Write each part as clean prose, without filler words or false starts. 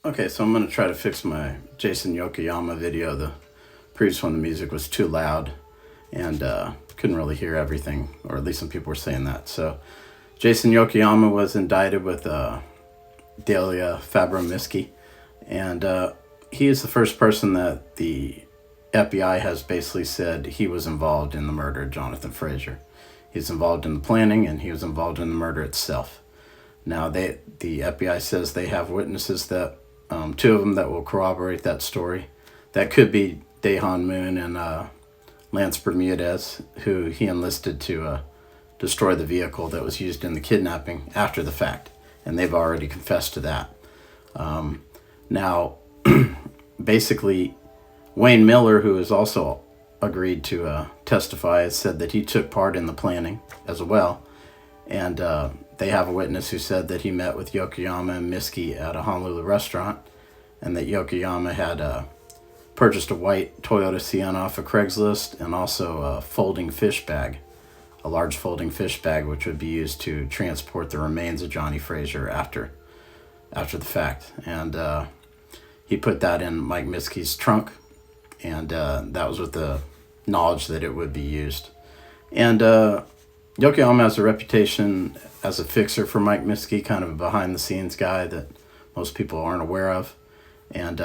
Okay, so I'm going to try to fix my Jason Yokoyama video. The previous one, the music was too loud and couldn't really hear everything, or at least some people were saying that. So Jason Yokoyama was indicted with Delia Miske, and he is the first person that the FBI has basically said he was involved in the murder of Jonathan Frazier. He's involved in the planning, and he was involved in the murder itself. Now, the FBI says they have witnesses that, two of them that will corroborate that story. That could be Dehan Moon and Lance Bermudez, who he enlisted to destroy the vehicle that was used in the kidnapping after the fact. And they've already confessed to that. Now, basically, Wayne Miller, who has also agreed to testify, has said that he took part in the planning as well. And they have a witness who said that he met with Yokoyama and Miske at a Honolulu restaurant, and that Yokoyama had purchased a white Toyota Sienna off of Craigslist, and also a folding fish bag, a large folding fish bag, which would be used to transport the remains of Johnny Frazier after the fact. And he put that in Mike Miske's trunk, and that was with the knowledge that it would be used. And Yokoyama has a reputation as a fixer for Mike Miske, kind of a behind-the-scenes guy that most people aren't aware of. And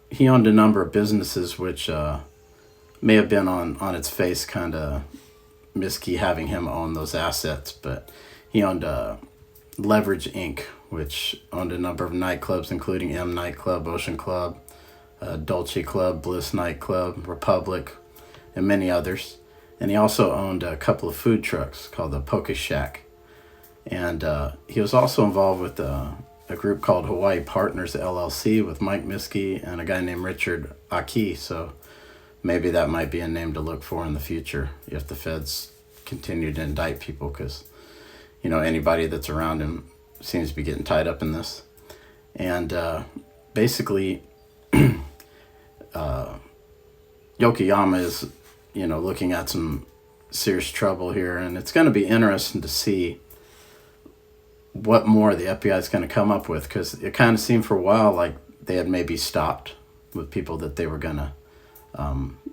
he owned a number of businesses, which may have been on its face kind of Miske having him own those assets. But he owned Leverage Inc., which owned a number of nightclubs, including M Nightclub, Ocean Club, Dolce Club, Bliss Nightclub, Republic, and many others. And he also owned a couple of food trucks called the Poke Shack. And he was also involved with a group called Hawaii Partners LLC with Mike Miske and a guy named Richard Aki. So maybe that might be a name to look for in the future if the feds continue to indict people, because, you know, anybody that's around him seems to be getting tied up in this. And basically, Yokoyama is, you know, looking at some serious trouble here, and it's going to be interesting to see what more the FBI is going to come up with, because it kind of seemed for a while like they had maybe stopped with people that they were going to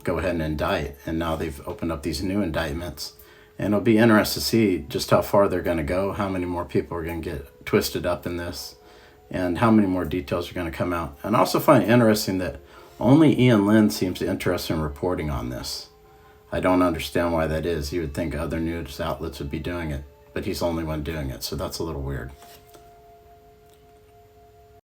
go ahead and indict, and now they've opened up these new indictments, and it'll be interesting to see just how far they're going to go, how many more people are going to get twisted up in this, and how many more details are going to come out. And I also find it interesting that only Ian Lynn seems interested in reporting on this. I don't understand why that is. You would think other news outlets would be doing it, but he's the only one doing it, so that's a little weird.